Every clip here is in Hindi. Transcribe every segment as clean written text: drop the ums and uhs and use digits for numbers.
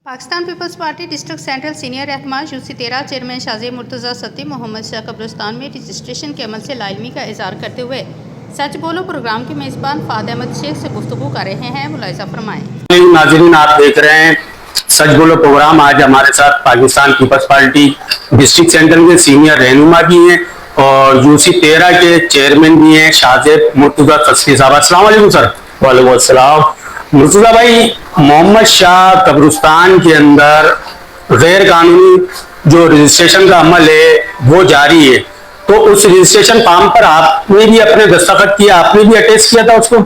Pakistan peoples party district central senior रहनुमा यूसी 13 चेयरमैन शाजी मुर्तज़ा सती मोहम्मद शाह कब्रिस्तान में रजिस्ट्रेशन के अमल से लाइलमी का इज़हार करते हुए सच बोलो प्रोग्राम के मेज़बान फाद अहमद शेख से गुफ्तगू कर रहे हैं। मुलाहिज़ा फरमाएं। नाज़रीन, आप देख रहे हैं सच बोलो प्रोग्राम। आज हमारे साथ Pakistan peoples party district central के सीनियर रहनुमा भी हैं और यूसी 13 के चेयरमैन भी हैं शाहजेब मुर्तज़ा सती साहब। अस्सलाम वालेकुम सर। वालेकुम अस्सलाम। मुर्तज़ा भाई, मोहम्मद शाह कब्रिस्तान के अंदर गैर कानूनी जो रजिस्ट्रेशन का अमल है वो जारी है, तो उस रजिस्ट्रेशन फॉर्म पर आपने भी अपने दस्तखत किया, आपने भी अटेस्ट किया था उसको?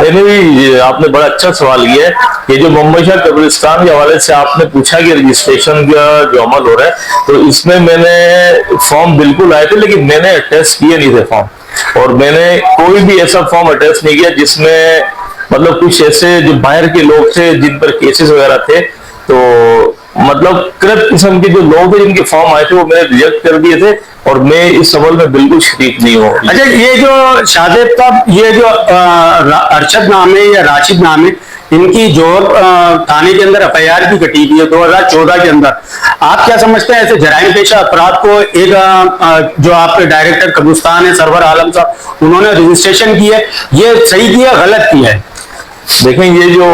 मैंने भी, आपने बड़ा अच्छा सवाल किया है। ये जो मोहम्मद शाह कब्रिस्तान के हवाले से आपने पूछा कि रजिस्ट्रेशन का जो अमल हो रहा है, तो इसमें मैंने फॉर्म बिल्कुल आए थे, लेकिन मैंने अटेस्ट किए नहीं थे फॉर्म। और मैंने कोई भी ऐसा फॉर्म अटेस्ट नहीं किया जिसमें मतलब कुछ ऐसे जो बाहर के लोग थे जिन पर केसेस वगैरह थे, तो मतलब करप्ट किस्म के जो लोग थे जिनके फॉर्म आए थे वो मैंने रिजेक्ट कर दिए थे और मैं इस अमल में बिल्कुल शरीक नहीं हूँ। अच्छा, ये जो शाहजेब साहब, ये जो अरशद नाम है या राशिद नाम है, इनकी जो थाने के अंदर एफआईआर भी कटी हुई है 2014 के अंदर, आप क्या समझते हैं ऐसे जराइम पेशा अपराध को? एक जो आपके डायरेक्टर कब्रिस्तान है सरवर आलम साहब, उन्होंने रजिस्ट्रेशन की है, ये सही किया गलत किया है? देखें, ये जो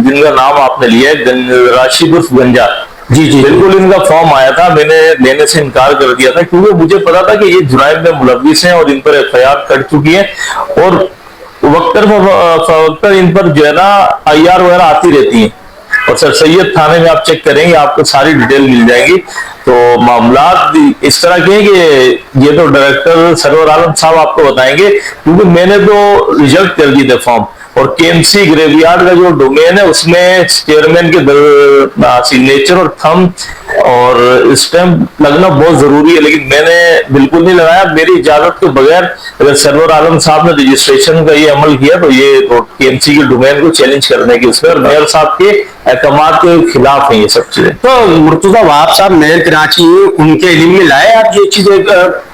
जिनका नाम आपने लिया है राशिद उर्फ गंजा, जी जी, बिल्कुल इनका फॉर्म आया था, मैंने लेने से इनकार कर दिया था क्योंकि मुझे पता था कि ये जुराइम में मुलविस हैं और इन पर एफआईआर कट चुकी है और वक्तर इन पर जो है ना आईआर वगैरह आती रहती है। और सर सैयद थाने में आप चेक करेंगे, आपको सारी डिटेल मिल जाएगी। तो मामला इस तरह के हैं कि ये तो डायरेक्टर सरवर आलम साहब आपको बताएंगे, क्योंकि मैंने तो रिजेक्ट कर दिए थे फॉर्म। और केएमसी ग्रेवयार्ड का जो डोमेन है उसमें चेयरमैन के सिग्नेचर और थंब और स्टैम्प लगना बहुत जरूरी है, लेकिन मैंने बिल्कुल नहीं लगाया। मेरी इजाजत के बगैर अगर सरवर आलम साहब ने रजिस्ट्रेशन का ये अमल किया तो ये तो केएमसी के डोमेन को चैलेंज करने की उसमें और मेयर साहब के एहतमाद के खिलाफ है ये सब चीजें। तो मुर्तज़ा वहाब साहब मेयर कराची, उनके इल्म में लाए आप ये चीजें,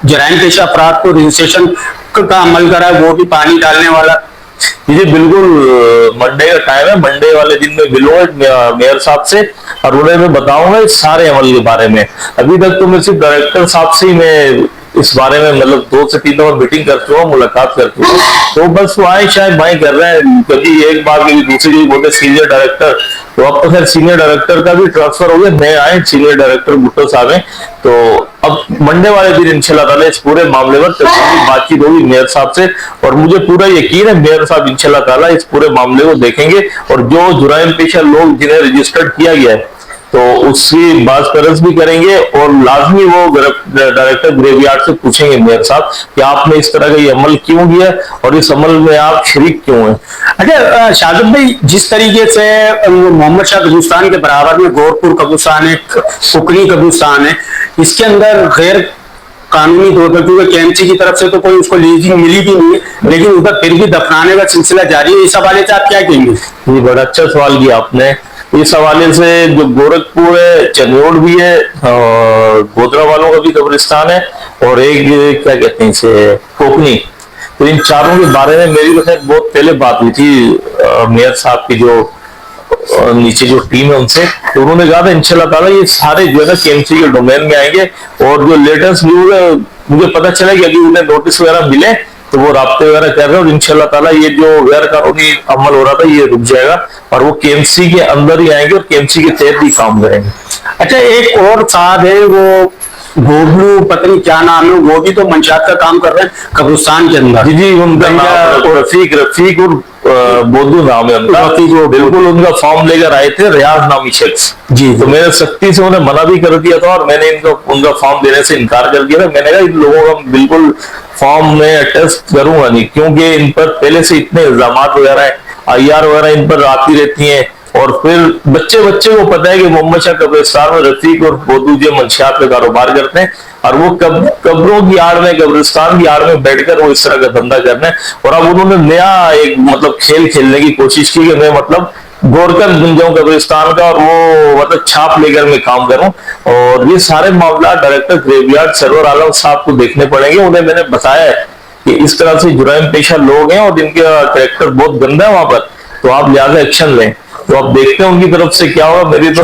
जराइम पेशा अपराध को रजिस्ट्रेशन का अमल करा, वो भी पानी डालने वाला? जी बिल्कुल, मंडे का टाइम है, मंडे वाले दिन में मिलूंगा मेयर साहब से और उन्हें मैं बताऊंगा इस सारे अमल के बारे में। अभी तक तो मैं सिर्फ डायरेक्टर साहब से ही मैं इस बारे में मतलब 2 से 3 दफा मीटिंग कर चुका हूँ, मुलाकात कर चुका हूँ। तो बस वो आए शायद बाई कर रहे हैं, कभी एक बार कभी दूसरी कभी बोलते सीनियर डायरेक्टर, तो अब तो खैर सीनियर डायरेक्टर का भी ट्रांसफर हो गया, नए आए सीनियर डायरेक्टर भुट्टो साहब हैं। तो अब मंडे वाले दिन इंशाल्लाह ताला इस पूरे मामले पर तफसीली बातचीत होगी मेयर साहब से और मुझे पूरा यकीन है मेयर साहब इंशाल्लाह ताला इस पूरे मामले को देखेंगे और जो जुराइम पेशा लोग जिन्हें रजिस्टर्ड किया गया है तो उसकी बात परस भी करेंगे और लाजमी वो डायरेक्टर ग्रेवयार्ड से पूछेंगे मेयर साहब कि आपने इस तरह का ये अमल क्यों किया और इस अमल में आप शरीक क्यों हैं। अच्छा शाहजेब भाई, जिस तरीके से मोहम्मद शाह कब्रिस्तान के बराबर में गोरपुर कब्रिस्तान है, कुकनी कब्रिस्तान है, इसके अंदर गैर कानूनी तौर पर, क्योंकि केएमसी की तरफ से तो कोई उसको लीजिंग मिली भी नहीं है, लेकिन उधर फिर भी दफनाने का सिलसिला जारी है, इस हवाले से आप क्या कहेंगे? ये बड़ा अच्छा सवाल किया आपने। इस हवाले से जो गोरखपुर है, चंदौड़ भी है और गोधरा वालों का भी कब्रिस्तान है और एक क्या कहते हैं इसे कोकनी, तो इन चारों के बारे में मेरी तो खैर बहुत पहले बात हुई थी मेयर साहब की जो नीचे जो टीम है उनसे, तो उन्होंने कहा था इंशाल्लाह ताला ये सारे जो है ना केएमसी के डोमेन में आएंगे। और जो लेटेस्ट न्यूज है मुझे पता चला कि अभी उन्हें नोटिस वगैरह मिले तो वो राब्ते वगैरह कर रहे हैं और इंशाल्लाह ताला ये जो गैर कानूनी अमल हो रहा था ये रुक जाएगा और वो केएमसी के अंदर ही आएंगे और केएमसी के तहत ही काम करेंगे। अच्छा, एक और साहब है वो गोबलू, पता नहीं क्या नाम है, वो भी तो मंशात का काम कर रहे हैं कब्रिस्तान के अंदर। जी जी, उनका रफीक और बोधू नाम है उनका। बिल्कुल उनका फॉर्म लेकर आए थे रियाज नामी शख्स जी, तो मैंने सख्ती से उन्हें मना भी कर दिया था और मैंने उनका फॉर्म देने से इनकार कर दिया था। मैंने कहा इन लोगों का बिल्कुल फॉर्म में अटेस्ट करूंगा नहीं, क्योंकि इन पर पहले से इतने इल्जाम वगैरह है, आईआर वगैरह इन पर आती रहती है और फिर बच्चे को पता है कि मोहम्मद शाह कब्रिस्तान में रफीक और बोधू जो मंशियात का कारोबार करते हैं और वो कब्रों की आड़ में, कब्रिस्तान की आड़ में बैठकर वो इस तरह का धंधा कर रहे हैं। और अब उन्होंने नया एक मतलब खेल खेलने की कोशिश की कि मैं मतलब गोरकर बन जाऊं कब्रिस्तान का और वो मतलब छाप लेकर मैं काम करूं। और ये सारे मामला डायरेक्टर ग्रेवयार्ड सरवर आलम साहब को देखने पड़ेंगे। उन्हें मैंने बताया है कि इस तरह से जुराइम पेशा लोग हैं और इनका कैरेक्टर बहुत गंदा है वहां पर, तो आप लिहाजा एक्शन लें। तो अब देखते हैं उनकी तरफ से क्या होगा। मेरी तो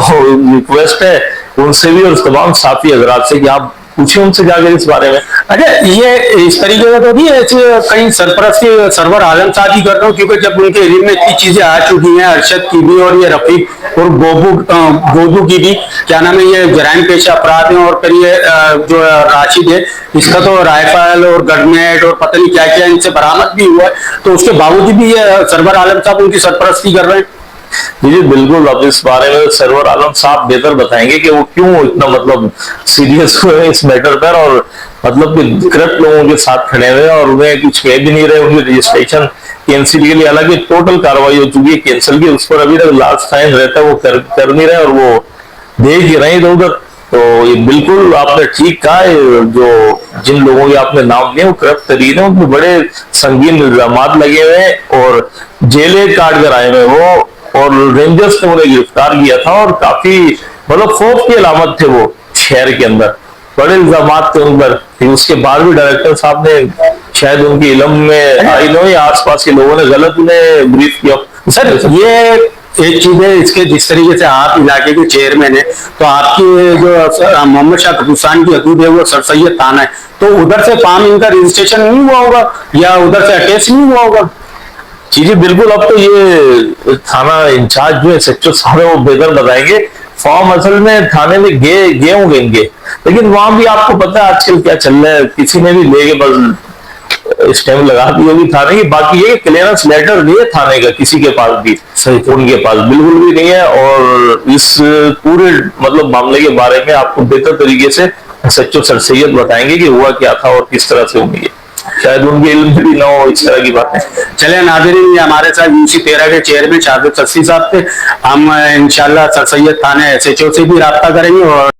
रिक्वेस्ट है उनसे भी और तमाम साथी हजरात से कि आप पूछे उनसे जाकर इस बारे में। अच्छा, ये इस तरीके का तो नहीं है ऐसे कहीं सरपरस्ती सरवर आलम साहब ही कर रहा हूँ, क्योंकि जब उनके इल्म में इतनी चीजें आ चुकी हैं, अरशद की भी और ये रफीक और गोदू की भी, क्या नाम है, ये जराइम पेशा अपराध हैं, और फिर ये जो राशिद है इसका तो राइफल और गनमेट और पता नहीं क्या क्या इनसे बरामद भी हुआ है, तो उसके बावजूद भी ये सरवर आलम साहब उनकी सरपरस्ती कर रहे हैं। जी बिल्कुल। अब इस बारे में सरवर आलम साहब बेहतर बताएंगे कि वो क्यों इतना मतलब सीरियस हुए इस मैटर पर, और मतलब कि करप्ट लोगों के साथ खड़े हुए और उन्हें कुछ कह भी नहीं रहे। उनकी रजिस्ट्रेशन कैंसिल के लिए हालांकि टोटल कार्रवाई हो चुकी है कैंसिल की, उस पर अभी तक लास्ट फाइन रहता है वो कर नहीं रहे और वो देख ही रहे इधर उधर। तो ये बिल्कुल आपने ठीक कहा है, जो जिन लोगों के आपने नाम लिए वो करप्ट तरीन है, उनमें बड़े संगीन इल्जाम लगे हुए हैं और जेलें काट कर आए हुए वो, और रेंजर्स ने उन्हें गिरफ्तार किया था और काफी मतलब खौफ की अलामत थे वो शहर के अंदर, बड़े इल्जाम थे उन पर। फिर उसके बाद भी डायरेक्टर साहब ने शायद उनकी इल्म में आई नो या आसपास के लोगों ने गलत उन्हें ब्रीफ किया। सर ये एक चीज है, इसके जिस तरीके से आप इलाके के चेयरमैन है, तो आपकी जो मोहम्मद शाह कब्रिस्तान की हदूद है वो सर सैयद थाना है, तो उधर से फार्म इनका रजिस्ट्रेशन नहीं हुआ होगा या उधर से अटैच नहीं हुआ होगा? जी बिल्कुल। अब तो ये थाना इंचार्ज जो है सच्चो साहब वो बेहतर बताएंगे। फॉर्म असल में थाने में गए होंगे इनके, लेकिन वहां भी आपको पता है आजकल क्या चल रहा है, किसी ने भी लेके बस स्टैंप लगा दी होगी थाने की। बाकी ये क्लियरेंस लेटर नहीं है थाने का किसी के पास भी, उनके पास बिल्कुल भी नहीं है। और इस पूरे मतलब मामले के बारे में आपको बेहतर तरीके से सच्चो सर सैयद बताएंगे कि हुआ क्या था और किस तरह से हुई है, शायद उनके इल्म में भी ना हो इस तरह की बातें। चले नाज़रीन, ये हमारे साथ यूसी 13 के चेयरमैन शाहज़ाद सस्सी साहब थे। हम इंशाल्लाह सर सैयद थाने SHO से भी राब्ता करेंगे और